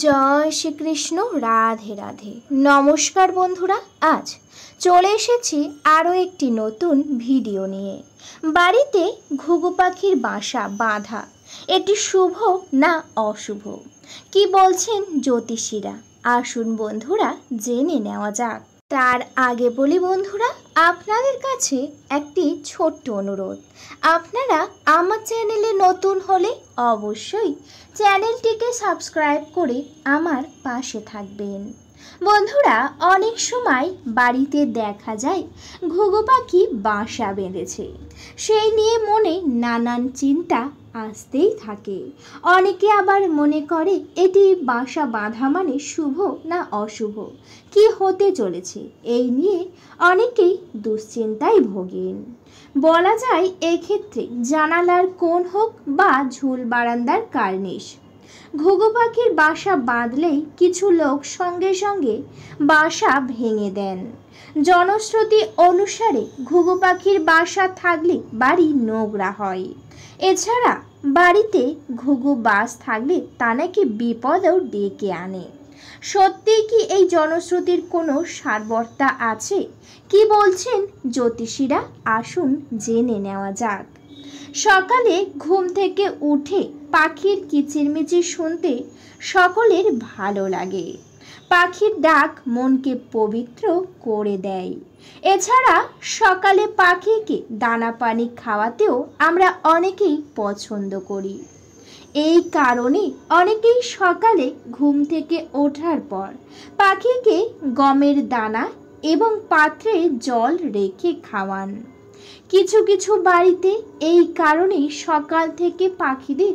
জয় শ্রীকৃষ্ণ। রাধে রাধে। নমস্কার বন্ধুরা, আজ চলে এসেছি আরও একটি নতুন ভিডিও নিয়ে। বাড়িতে ঘুঘু পাখির বাসা বাঁধা এটি শুভ না অশুভ, কি বলছেন জ্যোতিষীরা? আসুন বন্ধুরা জেনে নেওয়া যাক। তার আগে বলি বন্ধুরা, আপনাদের কাছে একটি ছোট্ট অনুরোধ, আপনারা আমার চ্যানেলে নতুন হলে অবশ্যই চ্যানেলটিকে সাবস্ক্রাইব করে আমার পাশে থাকবেন। বন্ধুরা, অনেক সময় বাড়িতে দেখা যায় ঘুঘু পাখি বাসা বেঁধেছে, সেই নিয়ে মনে নানান চিন্তা আসতেই থাকে। অনেকে আবার মনে করে এটি বাসা বাঁধা মানে শুভ না অশুভ, কি হতে চলেছে, এই নিয়ে অনেকেই দুশ্চিন্তায় ভোগেন। বলা যায় এক্ষেত্রে জানালার কোণ হোক বা ঝুল বারান্দার কার্নিশ, ঘুঘু পাখির বাসা বাঁধলেই কিছু লোক সঙ্গে সঙ্গে বাসা ভেঙে দেন। জনশ্রুতি অনুসারে ঘুঘু পাখির বাসা থাকলে বাড়ি নোংরা হয়। এছাড়া বাড়িতে ঘুঘু বাস থাকলে তা নাকি বিপদও ডেকে আনে। সত্যি কি এই জনশ্রুতির কোনো সারবর্তা আছে? কি বলছেন জ্যোতিষীরা? আসুন জেনে নেওয়া যাক। সকালে ঘুম থেকে উঠে পাখির কিচিরমিচির শুনতে সকলের ভালো লাগে। পাখির ডাক মনকে পবিত্র করে দেয়। এছাড়া সকালে পাখিকে দানা পানি খাওয়াতেও আমরা অনেকেই পছন্দ করি। এই কারণে অনেকেই সকালে ঘুম থেকে ওঠার পর পাখিকে গমের দানা এবং পাত্রে জল রেখে খাওয়ান। কিছু কিছু বাড়িতে এই কারণেই সকাল থেকে পাখিদের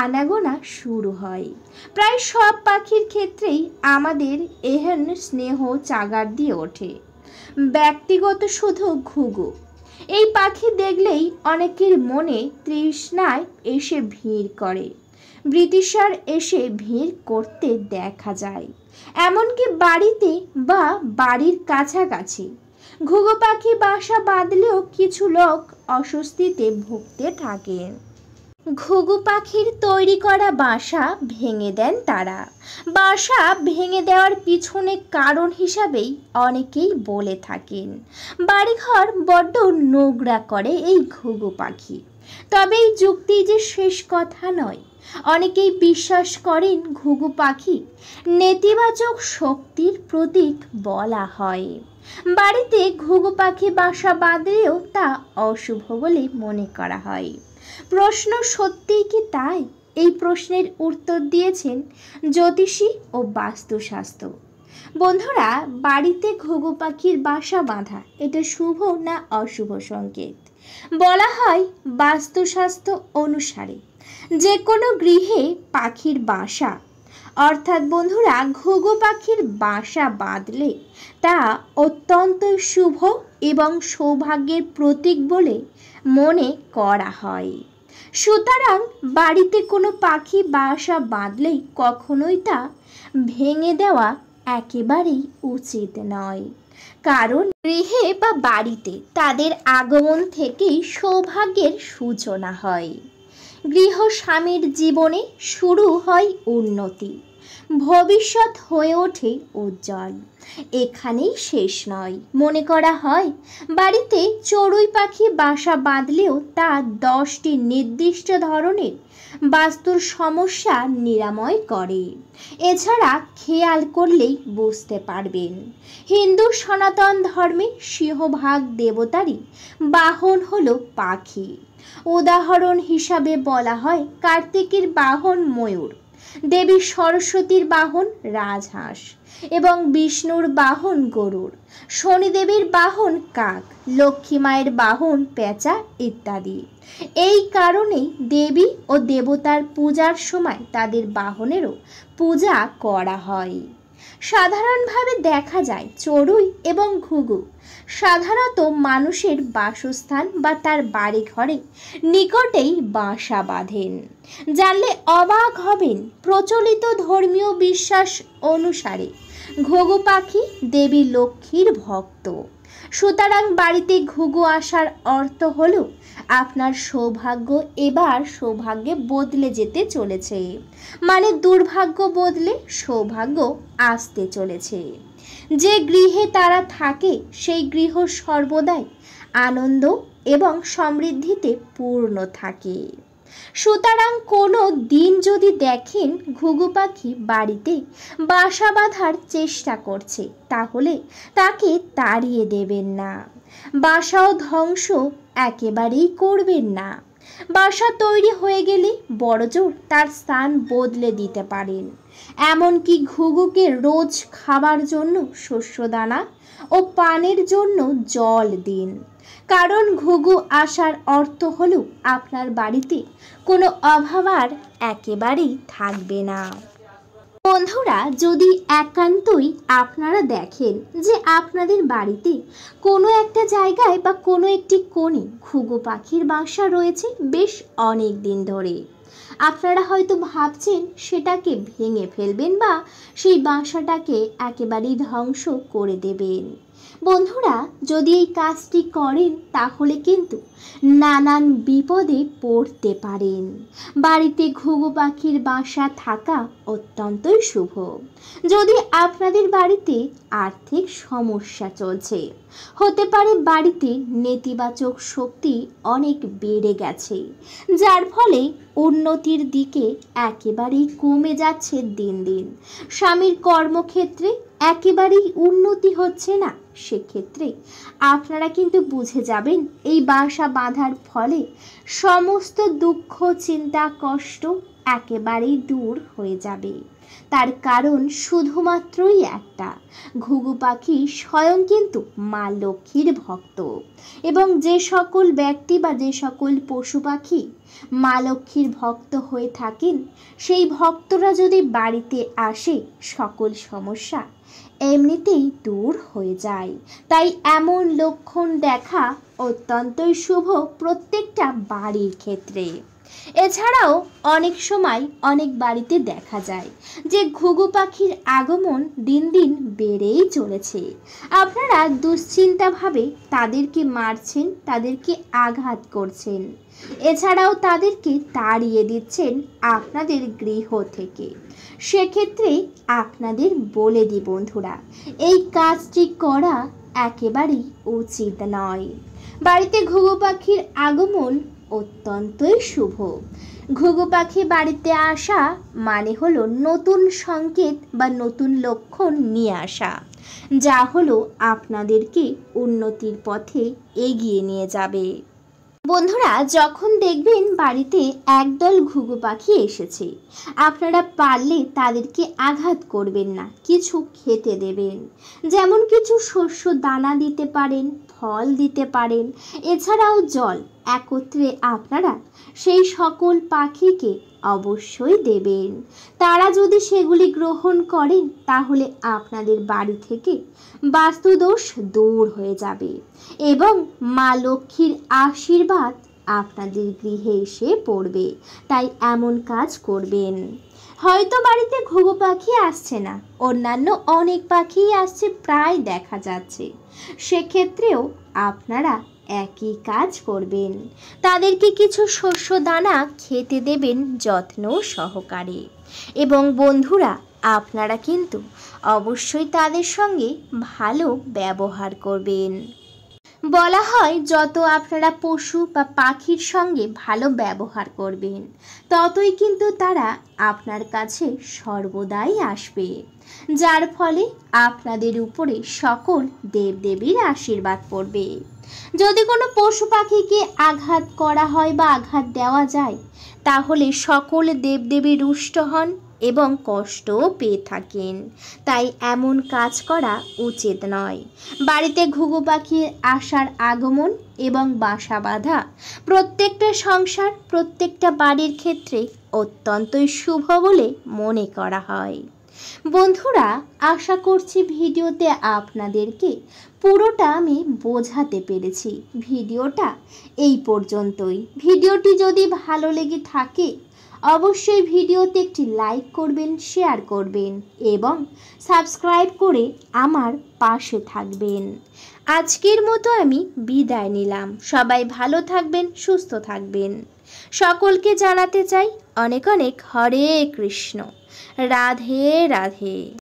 আনাগোনা শুরু হয়। প্রায় সব পাখির ক্ষেত্রেই আমাদের এহেন স্নেহ চাগার দিয়ে ওঠে। ব্যক্তিগত শুধু ঘুঘু, এই পাখি দেখলেই অনেকের মনে তৃষ্ণায় এসে ভিড় করে। ব্রিটিশার এসে ভিড় করতে দেখা যায়, এমনকি বাড়িতে বা বাড়ির কাছাকাছি ঘুঘু পাখি বাসা বাঁধলেও কিছু লোক অস্বস্তিতে ভুগতে থাকেন। ঘুঘু পাখির তৈরি করা বাসা ভেঙে দেন তারা। বাসা ভেঙে দেওয়ার পিছনে কারণ হিসাবেই অনেকেই বলে থাকেন বাড়িঘর বড্ড নোংরা করে এই ঘুঘু পাখি। তবে এই যুক্তি যে শেষ কথা নয়। অনেকেই বিশ্বাস করেন ঘুঘু পাখি নেতিবাচক শক্তির প্রতীক বলা হয়। বাড়িতে ঘুঘু পাখি বাসা বাঁধলেও তা অশুভ বলে মনে করা হয়। প্রশ্ন, সত্যিই কি তাই? এই প্রশ্নের উত্তর দিয়েছেন জ্যোতিষী ও বাস্তুশাস্ত্র। বন্ধুরা, বাড়িতে ঘুঘু পাখির বাসা বাঁধা এটা শুভ না অশুভ সংকেত? বলা হয় বাস্তুশাস্ত্র অনুসারে যে কোনো গৃহে পাখির বাসা, অর্থাৎ বন্ধুরা ঘুঘু পাখির বাসা বাঁধলে তা অত্যন্ত শুভ এবং সৌভাগ্যের প্রতীক বলে মনে করা হয়। সুতরাং বাড়িতে কোনো পাখি বাসা বাঁধলেই কখনোই তা ভেঙে দেওয়া একেবারেই উচিত নয়। কারণ গৃহে বা বাড়িতে তাদের আগমন থেকেই সৌভাগ্যের সূচনা হয়। গৃহ স্বামীর জীবনে শুরু হয় উন্নতি, ভবিষ্যৎ হয়ে ওঠে উজ্জ্বল। এখানেই শেষ নয়। মনে করা হয় বাড়িতে চড়ুই পাখি বাসা বাঁধলেও তা 10টি নির্দিষ্ট ধরনের বাস্তুর সমস্যা নিরাময় করে। এছাড়া খেয়াল করলেই বুঝতে পারবেন হিন্দু সনাতন ধর্মে সিংহভাগ দেবতারই বাহন হলো পাখি। উদাহরণ হিসাবে বলা হয় কার্তিকের বাহন ময়ূর, দেবী সরস্বতীর বাহন রাজহাঁস এবং বিষ্ণুর বাহন গরুড়, শনিদেবীর বাহন কাক, লক্ষ্মী মায়ের বাহন পেঁচা ইত্যাদি। এই কারণেই দেবী ও দেবতার পূজার সময় তাদের বাহনেরও পূজা করা হয়। সাধারণভাবে দেখা যায় চড়ুই এবং ঘুঘু সাধারণত মানুষের বাসস্থান বা তার বাড়ি ঘরে নিকটেই বাসা বাঁধেন। জানলে অবাক হবেন, প্রচলিত ধর্মীয় বিশ্বাস অনুসারে ঘুঘু পাখি দেবী লক্ষ্মীর ভক্ত। সুতরাং বাড়িতে ঘুঘু আসার অর্থ হলো আপনার সৌভাগ্য এবার সৌভাগ্যে বদলে যেতে চলেছে, মানে দুর্ভাগ্য বদলে সৌভাগ্য আসতে চলেছে। যে গৃহে তারা থাকে সেই গৃহ সর্বদাই আনন্দ এবং সমৃদ্ধিতে পূর্ণ থাকে। সুতরাং কোনো দিন যদি দেখেন ঘুঘু পাখি বাড়িতে বাসা বাঁধার চেষ্টা করছে, তাহলে তাকে তাড়িয়ে দেবেন না, বাসাও ধ্বংস একেবারেই করবেন না। বাসা তৈরি হয়ে গেলে বড়জোর তার স্থান বদলে দিতে পারেন। এমনকি ঘুঘুকে রোজ খাবার জন্য শস্যদানা ও পানের জন্য জল দিন, কারণ ঘুঘু আসার অর্থ হলো আপনার বাড়িতে কোনো অভাব আর একেবারেই থাকবে না। বন্ধুরা, যদি একান্তই আপনারা দেখেন যে আপনাদের বাড়িতে কোনো একটা জায়গায় বা কোনো একটি কোণে ঘুঘু পাখির বাসা রয়েছে বেশ অনেক দিন ধরে, আপনারা হয়তো ভাবছেন সেটাকে ভেঙে ফেলবেন বা সেই বাসাটাকে একেবারেই ধ্বংস করে দেবেন। বন্ধুরা, যদি এই কাজটি করেন তাহলে কিন্তু নানান বিপদে পড়তে পারেন। বাড়িতে ঘুঘু পাখির বাসা থাকা অত্যন্তই শুভ। যদি আপনাদের বাড়িতে আর্থিক সমস্যা চলছে, হতে পারে বাড়িতে নেতিবাচক শক্তি অনেক বেড়ে গেছে, যার ফলে উন্নতির দিকে একেবারেই কমে যাচ্ছে দিন দিন, স্বামীর কর্মক্ষেত্রে একেবারেই উন্নতি হচ্ছে না, সেক্ষেত্রে আপনারা কিন্তু বুঝে যাবেন এই বাসা বাঁধার ফলে সমস্ত দুঃখ চিন্তা কষ্ট একেবারেই দূর হয়ে যাবে। তার কারণ শুধুমাত্রই একটা, ঘুঘু পাখি স্বয়ং কিন্তু মা লক্ষ্মীর ভক্ত, এবং যে সকল ব্যক্তি বা যে সকল পশু পাখি মা লক্ষ্মীর ভক্ত হয়ে থাকেন সেই ভক্তরা যদি বাড়িতে আসে সকল সমস্যা এমনিতেই দূর হয়ে যায়। তাই এমন লক্ষণ দেখা অত্যন্তই শুভ প্রত্যেকটা বাড়ির ক্ষেত্রে। এছাড়াও অনেক সময় অনেক বাড়িতে দেখা যায় যে ঘুঘু পাখির আগমন দিন দিন বেড়েই চলেছে। আপনারা দুশ্চিন্তাভাবে তাদেরকে মারছেন, তাদেরকে আঘাত করছেন, এছাড়াও তাদেরকে তাড়িয়ে দিচ্ছেন আপনাদের গৃহ থেকে। সেক্ষেত্রে আপনাদের বলে দিই বন্ধুরা, এই কাজটি করা একেবারেই উচিত নয়। বাড়িতে ঘুঘু পাখির আগমন অত্যন্তই শুভ। ঘুঘু পাখি বাড়িতে আসা মানে হলো নতুন সংকেত বা নতুন লক্ষণ নিয়ে আসা, যা হলো আপনাদেরকে উন্নতির পথে এগিয়ে নিয়ে যাবে। বন্ধুরা, যখন দেখবেন বাড়িতে একদল ঘুঘু পাখি এসেছে, আপনারা পারলে তাদেরকে আঘাত করবেন না, কিছু খেতে দেবেন। যেমন কিছু শস্য দানা দিতে পারেন, ফল দিতে পারেন, এছাড়াও জল একত্রে আপনারা সেই সকল পাখিকে অবশ্যই দেবেন। তারা যদি সেগুলি গ্রহণ করেন তাহলে আপনাদের বাড়ি থেকে বাস্তুদোষ দূর হয়ে যাবে এবং মা লক্ষ্মীর আশীর্বাদ আপনাদের গৃহে এসে পড়বে। তাই এমন কাজ করবেন। হয়তো বাড়িতে ঘুঘু পাখি আসছে না, অন্যান্য অনেক পাখিই আসছে প্রায় দেখা যাচ্ছে, সেক্ষেত্রেও আপনারা একই কাজ করবেন। তাদেরকে কিছু শস্য দানা খেতে দেবেন যত্ন সহকারে। এবং বন্ধুরা, আপনারা কিন্তু অবশ্যই তাদের সঙ্গে ভালো ব্যবহার করবেন। বলা হয় যত আপনারা পশু বা পাখির সঙ্গে ভালো ব্যবহার করবেন ততই কিন্তু তারা আপনার কাছে সর্বদাই আসবে, যার ফলে আপনাদের উপরে সকল দেবদেবীর আশীর্বাদ পড়বে। যদি কোনো পশু পাখিকে আঘাত করা হয় বা আঘাত দেওয়া যায় তাহলে সকল দেবদেবী রুষ্ট হন এবং কষ্টও পেয়ে থাকেন। তাই এমন কাজ করা উচিত নয়। বাড়িতে ঘুঘু পাখির আসার আগমন এবং বাসা বাঁধা প্রত্যেকটা সংসার, প্রত্যেকটা বাড়ির ক্ষেত্রে অত্যন্তই শুভ বলে মনে করা হয়। বন্ধুরা, আশা করছি ভিডিওতে আপনাদেরকে পুরোটা আমি বোঝাতে পেরেছি। ভিডিওটা এই পর্যন্তই। ভিডিওটি যদি ভালো লেগে থাকে অবশ্যই ভিডিওতে একটি লাইক করবেন, শেয়ার করবেন এবং সাবস্ক্রাইব করে আমার পাশে থাকবেন। আজকের মতো আমি বিদায় নিলাম। সবাই ভালো থাকবেন, সুস্থ থাকবেন। সকলকে জানাতে চাই অনেক অনেক হরে কৃষ্ণ, রাধে রাধে।